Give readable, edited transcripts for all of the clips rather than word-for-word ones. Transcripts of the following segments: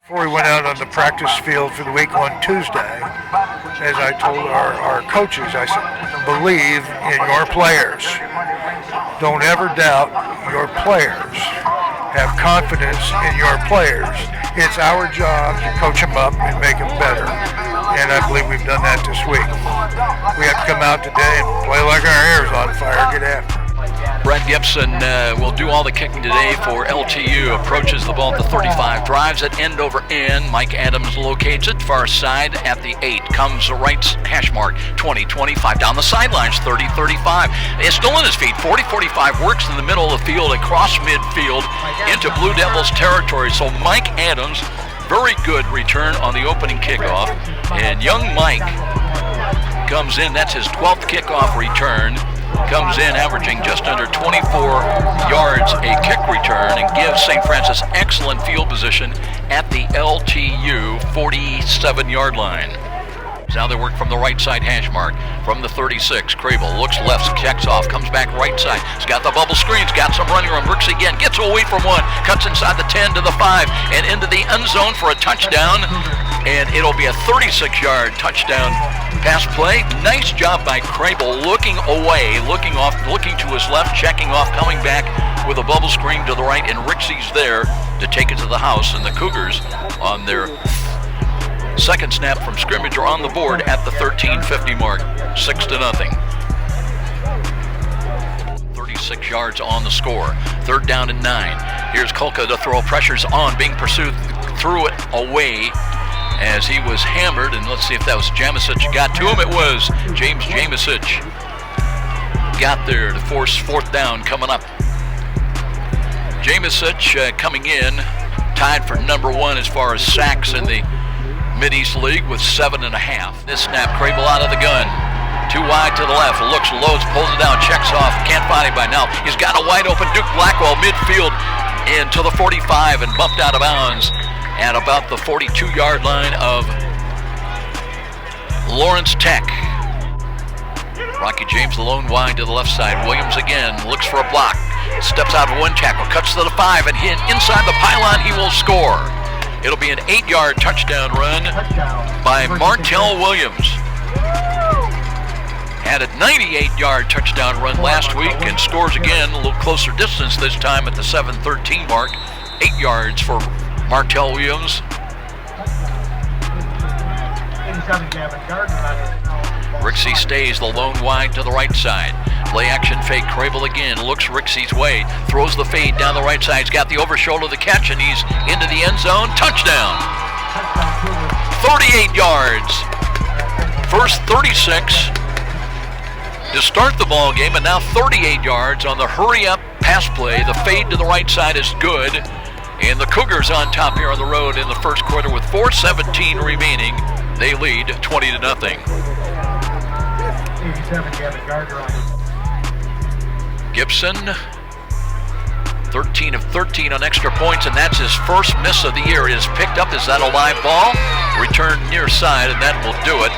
Before we went out on the practice field for the week on Tuesday, as I told our coaches, I said, believe in your players. Don't ever doubt your players. Have confidence in your players. It's our job to coach them up and make them better. And I believe we've done that this week. We have to come out today and play like our hair's on fire, get after it. Brett Gibson will do all the kicking today for LTU. Approaches the ball at the 35, drives it end over end. Mike Adams locates it far side at the 8. Comes right hash mark 20, 25 down the sidelines 30, 35. It's still in his feet. 40, 45 works in the middle of the field across midfield into Blue Devils territory. So Mike Adams, very good return on the opening kickoff. And young Mike comes in. That's his 12th kickoff return. Comes in averaging just under 24 yards a kick return and gives St. Francis excellent field position at the LTU 47-yard line. Now they work from the right side hash mark from the 36. Crable looks left, checks off, comes back right side. He's got the bubble screens, got some running room. Ricksy again, gets away from one, cuts inside the 10 to the 5 and into the end zone for a touchdown. And it'll be a 36-yard touchdown pass play. Nice job by Crable looking away, looking off, looking to his left, checking off, coming back with a bubble screen to the right, and Ricksy's there to take it to the house. And the Cougars on their second snap from scrimmage are on the board at the 13:50 mark, 6-0. 36 yards on the score. 3rd down and 9. Here's Kulka to throw. Pressure's on, being pursued, threw it away as he was hammered, and let's see if that was Jamisic got to him. It was James Jamisic got there to force 4th down coming up. Jamisic coming in, tied for number 1 as far as sacks in the Mid-East League with 7.5. This snap, Crable out of the gun. Too wide to the left, looks, loads, pulls it down, checks off, can't find him by now. He's got a wide open Duke Blackwell midfield into the 45 and bumped out of bounds at about the 42-yard line of Lawrence Tech. Rocky James, the lone wide to the left side. Williams again, looks for a block. Steps out of one tackle, cuts to the 5, and inside the pylon he will score. It'll be an 8-yard touchdown run by Martell Williams. Had a 98-yard touchdown run last week and scores again, a little closer distance this time at the 7:13 mark. 8 yards for Martell Williams. Gavin Gardner. Ricksy stays the lone wide to the right side. Play action fake. Crable again looks Ricksy's way. Throws the fade down the right side. He's got the over shoulder the catch, and he's into the end zone. Touchdown. 38 yards. First 36 to start the ball game, and now 38 yards on the hurry up pass play. The fade to the right side is good. And the Cougars on top here on the road in the first quarter with 4:17 remaining. They lead 20-0. Gibson, 13 of 13 on extra points, and that's his first miss of the year. It is picked up. Is that a live ball? Returned near side, and that will do it.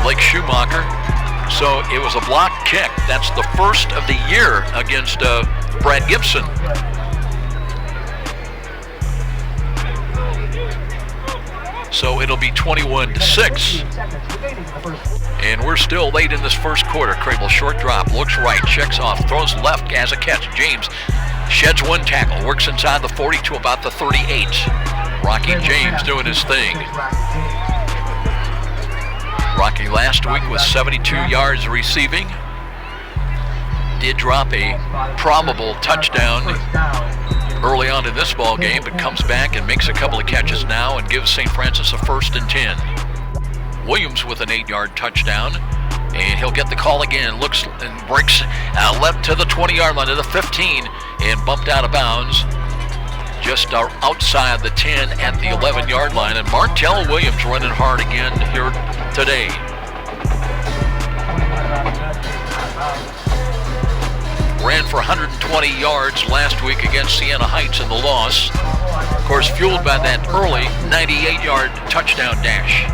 Blake Schumacher. So it was a block kick. That's the first of the year against Brad Gibson. So it'll be 21-6. And we're still late in this first quarter. Crable short drop, looks right, checks off, throws left as a catch. James sheds one tackle, works inside the 40 to about the 38. Rocky James doing his thing. Rocky last week was 72 yards receiving. Did drop a probable touchdown early on in this ball game, but comes back and makes a couple of catches now and gives St. Francis a 1st and 10. Williams with an 8-yard touchdown, and he'll get the call again. Looks and breaks left to the 20-yard line to the 15 and bumped out of bounds just outside the 10 at the 11-yard line. And Martell Williams running hard again here today. Ran for 120 yards last week against Siena Heights in the loss. Of course, fueled by that early 98-yard touchdown dash.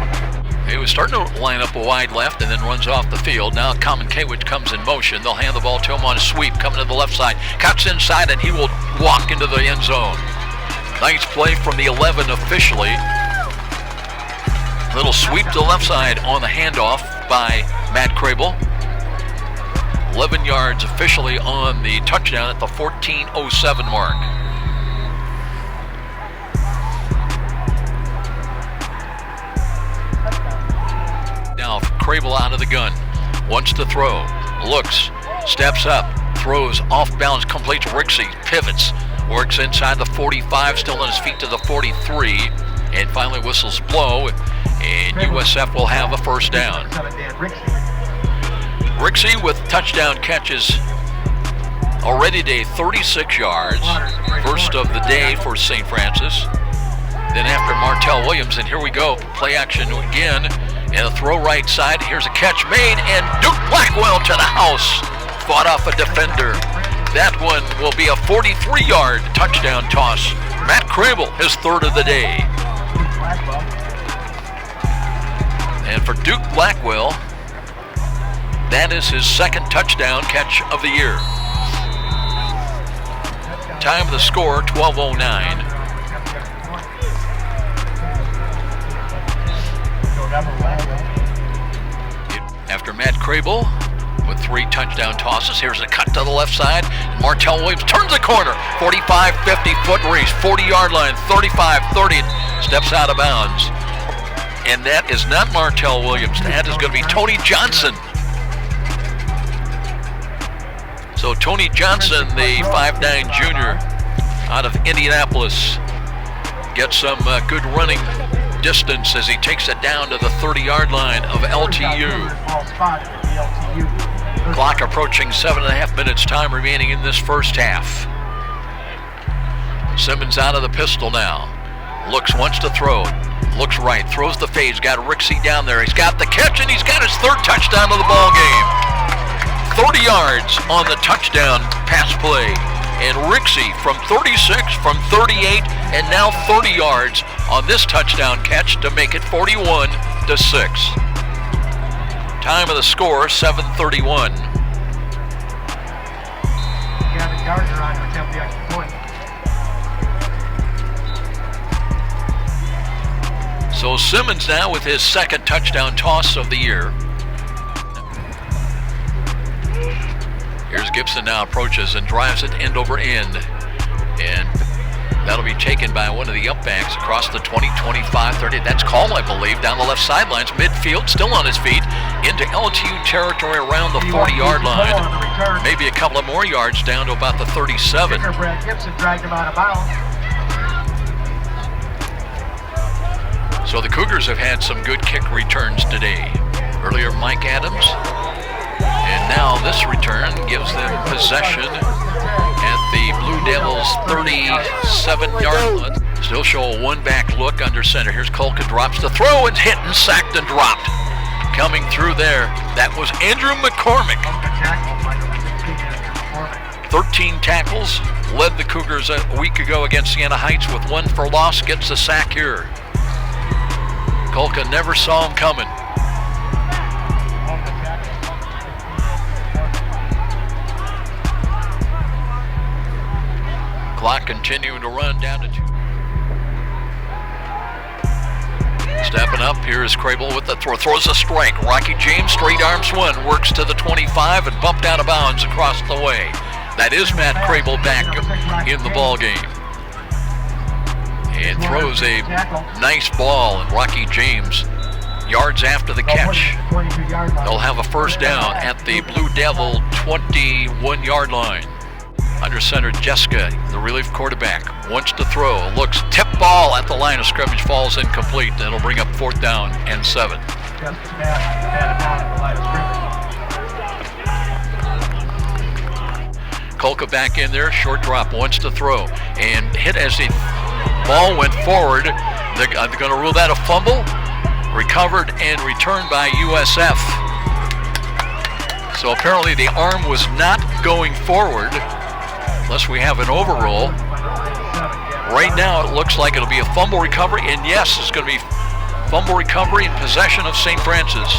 He was starting to line up a wide left and then runs off the field. Now Common Kawich comes in motion. They'll hand the ball to him on a sweep, coming to the left side. Cuts inside, and he will walk into the end zone. Nice play from the 11 officially. Little sweep to the left side on the handoff by Matt Crable. 11 yards officially on the touchdown at the 14:07 mark. Now Crable out of the gun. Wants to throw. Looks. Steps up. Throws off balance. Completes Ricksy. Pivots. Works inside the 45. Still on his feet to the 43. And finally whistles blow. And USF will have a first down. Ricksy with touchdown catches already today, 36 yards. First of the day for St. Francis. Then after Martell Williams, and here we go, play action again. And a throw right side. Here's a catch made, and Duke Blackwell to the house. Fought off a defender. That one will be a 43-yard touchdown toss. Matt Crable, his third of the day. And for Duke Blackwell, that is his second touchdown catch of the year. Time of the score, 12:09. After Matt Crable with 3 touchdown tosses, here's a cut to the left side. Martell Williams turns the corner. 45, 50 foot race, 40-yard line, 35, 30, steps out of bounds. And that is not Martell Williams. That is going to be Tony Johnson. So Tony Johnson, the 5'9" junior out of Indianapolis, gets some good running distance as he takes it down to the 30-yard line of LTU. Clock approaching 7.5 minutes, time remaining in this first half. Simmons out of the pistol now. Looks, wants to throw. Looks right, throws the fade. He's got Ricksy down there. He's got the catch, and he's got his third touchdown of the ball game. 30 yards on the touchdown pass play. And Ricksy from 36, from 38, and now 30 yards on this touchdown catch to make it 41-6. Time of the score, 7:31. Gavin Gardner on to attempt the extra point. So Simmons now with his second touchdown toss of the year. Here's Gibson now approaches and drives it end over end. And that'll be taken by one of the upbacks across the 20, 25, 30. That's Call, I believe, down the left sidelines. Midfield, still on his feet, into LTU territory around the 40-yard line. Maybe a couple of more yards down to about the 37. Brad Gibson dragged him out of bounds. So the Cougars have had some good kick returns today. Earlier, Mike Adams. And now this return gives them possession at the Blue Devils' 37-yard line. Still show a one-back look under center. Here's Kolka, drops the throw, and hit and sacked and dropped. Coming through there, that was Andrew McCormick. 13 tackles, led the Cougars a week ago against Siena Heights with 1 for loss, gets a sack here. Kolka never saw him coming. Clock continuing to run down to 2. Stepping up, here's Crable with the throw. Throws a strike. Rocky James, straight arms one. Works to the 25 and bumped out of bounds across the way. That is Matt Crable back in the ball game. And throws a nice ball, and Rocky James yards after the catch. They'll have a first down at the Blue Devil 21-yard line. Under center, Jessica, the relief quarterback, wants to throw. Looks, tip ball at the line of scrimmage, falls incomplete. That'll bring up 4th down and 7. Kolka back in there, short drop, wants to throw. And hit as the ball went forward. They're going to rule that a fumble. Recovered and returned by USF. So apparently the arm was not going forward. Unless we have an overrule. Right now it looks like it'll be a fumble recovery, and yes, it's going to be fumble recovery in possession of St. Francis.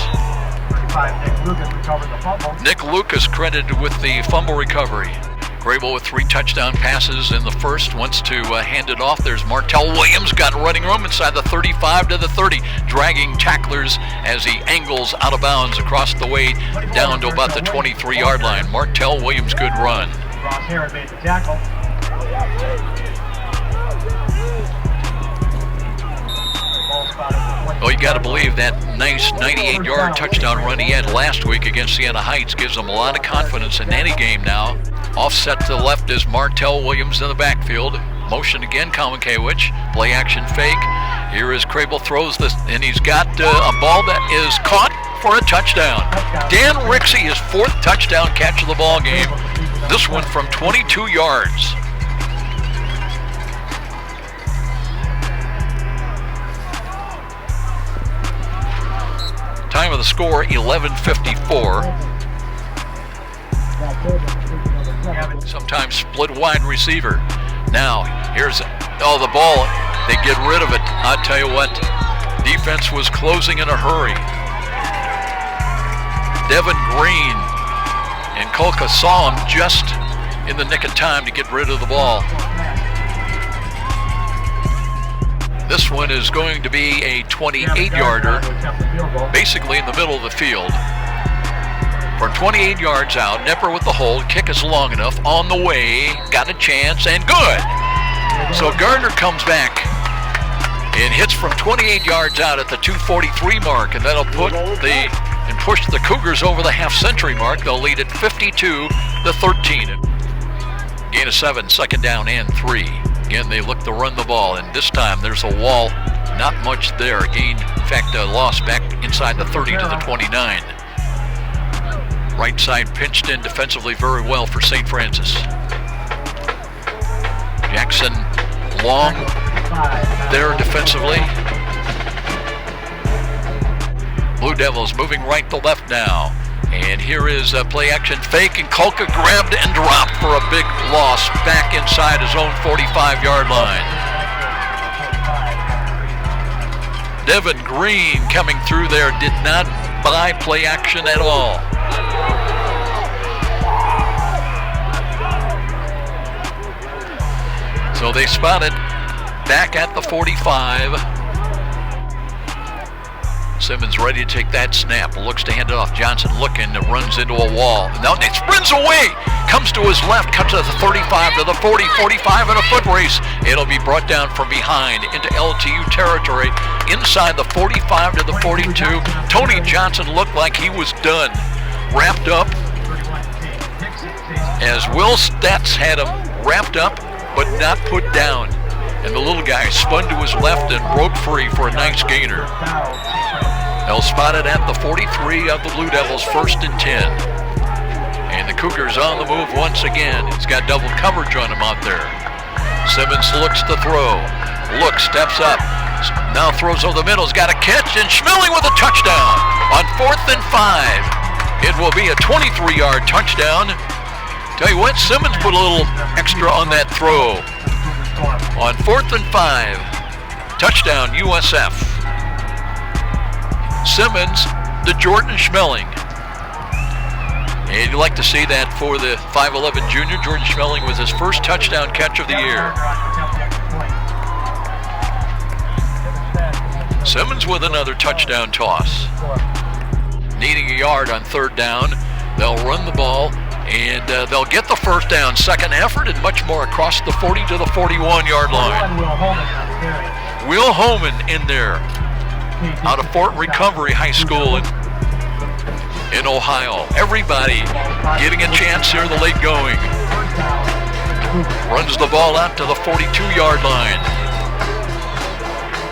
Nick Lucas recovered the fumble. Nick Lucas credited with the fumble recovery. Crable with 3 touchdown passes in the first, wants to hand it off. There's Martell Williams, got running room inside the 35 to the 30, dragging tacklers as he angles out of bounds across the way down to about the 23-yard line. Martell Williams, good run. Ross Herron made the tackle. Oh, you got to believe that nice 98-yard touchdown run he had last week against Siena Heights gives him a lot of confidence in any game now. Offset to the left is Martell Williams in the backfield. Motion again, Colin Kawich. Play action fake. Here is Crable, throws this, and he's got a ball that is caught for a touchdown. Dan Ricksy, his 4th touchdown catch of the ball game. This one from 22 yards. Time of the score, 11:54. Sometimes split wide receiver. Now, here's the ball. They get rid of it. I'll tell you what, defense was closing in a hurry. Devin Green and Kolka saw him just in the nick of time to get rid of the ball. This one is going to be a 28-yarder, basically in the middle of the field. From 28 yards out, Nipper with the hold, kick is long enough, on the way, got a chance, and good! So Gardner comes back and hits from 28 yards out at the 2:43 mark, and that'll push the Cougars over the half-century mark. They'll lead at 52-13. Gain of 7, 2nd down and 3. Again, they look to run the ball, and this time there's a wall, not much there. Gain, in fact, a loss back inside the 30 to the 29. Right side pinched in defensively very well for St. Francis. Jackson long there defensively. Blue Devils moving right to left now. And here is a play action fake, and Kolka grabbed and dropped for a big loss back inside his own 45-yard line. Devin Green coming through there did not buy play action at all. So they spot it back at the 45. Simmons ready to take that snap, looks to hand it off. Johnson looking, runs into a wall. Now it sprints away, comes to his left, cuts to the 35 to the 40, 45 in a foot race. It'll be brought down from behind into LTU territory, inside the 45 to the 42. Tony Johnson looked like he was done, wrapped up, as Will Stats had him wrapped up but not put down. And the little guy spun to his left and broke free for a nice gainer. They'll spot it at the 43 of the Blue Devils, 1st and 10. And the Cougars on the move once again. He's got double coverage on him out there. Simmons looks to throw. Looks, steps up. Now throws over the middle. He's got a catch, and Schmeling with a touchdown. On 4th and 5. It will be a 23-yard touchdown. Tell you what, Simmons put a little extra on that throw. On 4th and 5. Touchdown, USF. Simmons to Jordan Schmeling. And you'd like to see that for the 5'11 junior. Jordan Schmeling was his first touchdown catch of the year. Simmons with another touchdown toss. Needing a yard on 3rd down. They'll run the ball, and they'll get the 1st down. Second effort and much more across the 40 to the 41-yard line. Will Holman in there, out of Fort Recovery High School in Ohio. Everybody getting a chance here, the late going. Runs the ball out to the 42-yard line.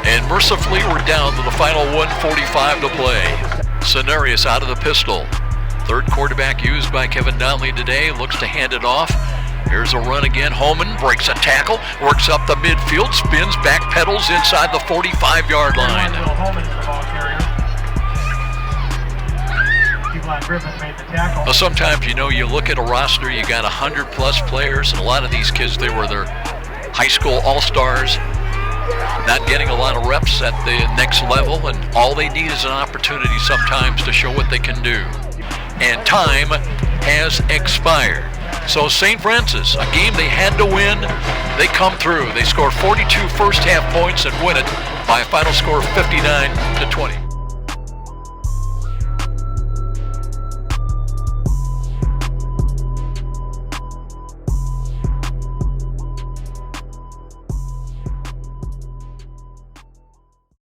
And mercifully, we're down to the final 1:45 to play. Cenarius out of the pistol. 3rd quarterback used by Kevin Donley today. Looks to hand it off. Here's a run again. Holman breaks a tackle, works up the midfield, spins, back pedals inside the 45-yard line. Well, sometimes, you look at a roster, you got 100-plus players, and a lot of these kids, they were their high school all-stars, not getting a lot of reps at the next level, and all they need is an opportunity sometimes to show what they can do. And time has expired. So St. Francis, a game they had to win, they come through. They score 42 first half points and win it by a final score of 59-20.